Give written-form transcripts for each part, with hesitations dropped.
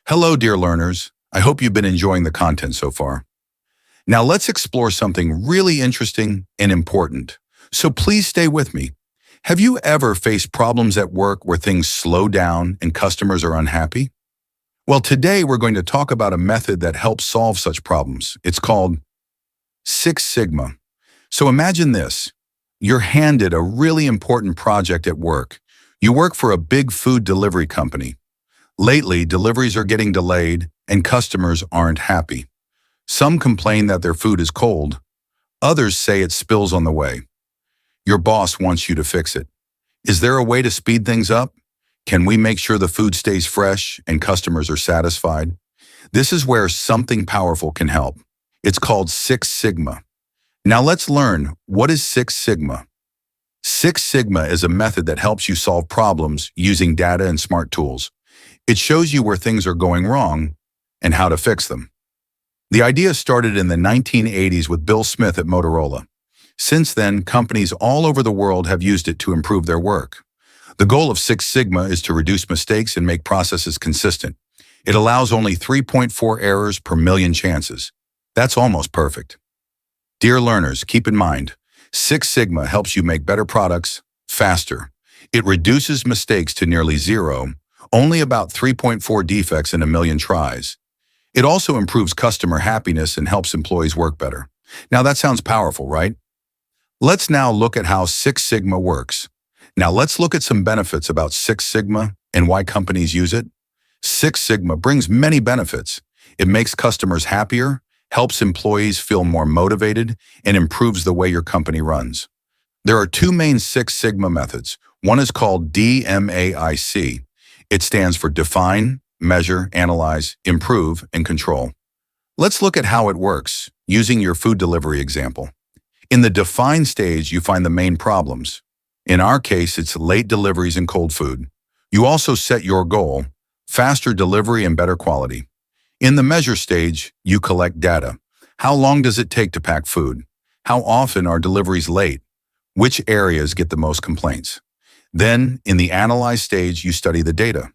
Hello, dear learners. I hope you've been enjoying the content so far. Now let's explore something really interesting and important. So please stay with me. Have you ever faced problems at work where things slow down and customers are unhappy? Well, today we're going to talk about a method that helps solve such problems. It's called Six Sigma. So imagine this. You're handed a really important project at work. You work for a big food delivery company. Lately, deliveries are getting delayed and customers aren't happy. Some complain that their food is cold. Others say it spills on the way. Your boss wants you to fix it. Is there a way to speed things up? Can we make sure the food stays fresh and customers are satisfied? This is where something powerful can help. It's called Six Sigma. Now let's learn, what is Six Sigma? Six Sigma is a method that helps you solve problems using data and smart tools. It shows you where things are going wrong and how to fix them. The idea started in the 1980s with Bill Smith at Motorola. Since then, companies all over the world have used it to improve their work. The goal of Six Sigma is to reduce mistakes and make processes consistent. It allows only 3.4 errors per million chances. That's almost perfect. Dear learners, keep in mind, Six Sigma helps you make better products faster. It reduces mistakes to nearly zero, only about 3.4 defects in a million tries. It also improves customer happiness and helps employees work better. Now that sounds powerful, right? Let's now look at how Six Sigma works. Now let's look at some benefits about Six Sigma and why companies use it. Six Sigma brings many benefits. It makes customers happier, helps employees feel more motivated, and improves the way your company runs. There are two main Six Sigma methods. One is called DMAIC. It stands for Define, Measure, Analyze, Improve, and Control. Let's look at how it works, using your food delivery example. In the Define stage, you find the main problems. In our case, it's late deliveries and cold food. You also set your goal, faster delivery and better quality. In the Measure stage, you collect data. How long does it take to pack food? How often are deliveries late? Which areas get the most complaints? Then, in the Analyze stage, you study the data.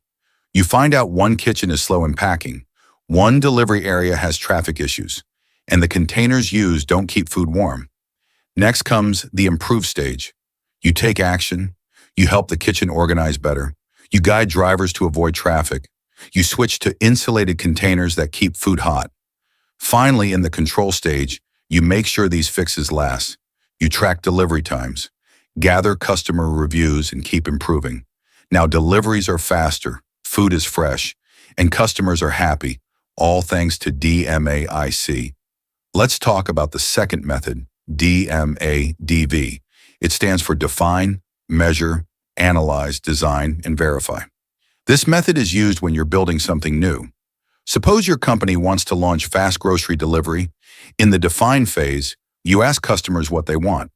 You find out one kitchen is slow in packing, one delivery area has traffic issues, and the containers used don't keep food warm. Next comes the Improve stage. You take action, you help the kitchen organize better, you guide drivers to avoid traffic, you switch to insulated containers that keep food hot. Finally, in the Control stage, you make sure these fixes last. You track delivery times, gather customer reviews, and keep improving. Now deliveries are faster, food is fresh, and customers are happy, all thanks to DMAIC. Let's talk about the second method, DMADV. It stands for Define, Measure, Analyze, Design, and Verify. This method is used when you're building something new. Suppose your company wants to launch fast grocery delivery. In the Define phase, you ask customers what they want.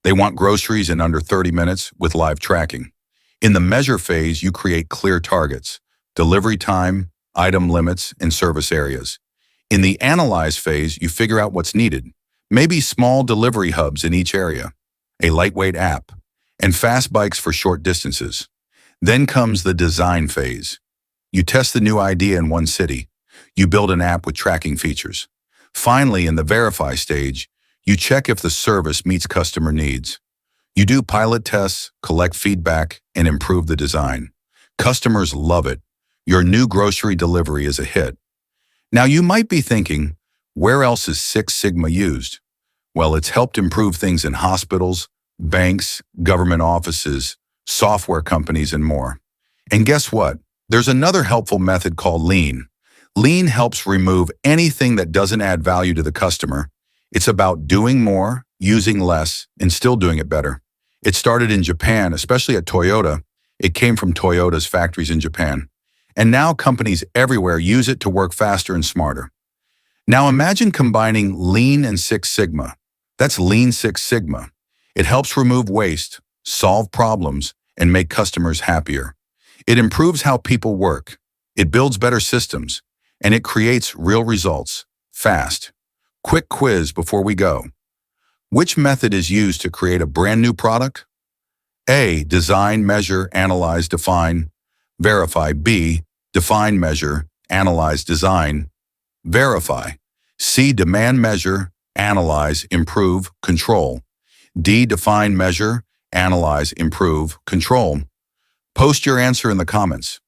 They want groceries in under 30 minutes with live tracking. In the Measure phase, you create clear targets, delivery time, item limits, and service areas. In the Analyze phase, you figure out what's needed. Maybe small delivery hubs in each area, a lightweight app, and fast bikes for short distances. Then comes the Design phase. You test the new idea in one city. You build an app with tracking features. Finally, in the Verify stage, you check if the service meets customer needs. You do pilot tests, collect feedback, and improve the design. Customers love it. Your new grocery delivery is a hit. Now you might be thinking, where else is Six Sigma used? Well, it's helped improve things in hospitals, banks, government offices, software companies, and more. And guess what? There's another helpful method called Lean. Lean helps remove anything that doesn't add value to the customer. It's about doing more, using less, and still doing it better. It started in Japan, especially at Toyota. It came from Toyota's factories in Japan. And now companies everywhere use it to work faster and smarter. Now imagine combining Lean and Six Sigma. That's Lean Six Sigma. It helps remove waste, solve problems, and make customers happier. It improves how people work. It builds better systems, and it creates real results, fast. Quick quiz before we go. Which method is used to create a brand new product? A. Design, measure, analyze, define, verify. B. Define, measure, analyze, design, verify. C, demand, measure, analyze, improve, control. D, define, measure, analyze, improve, control. Post your answer in the comments.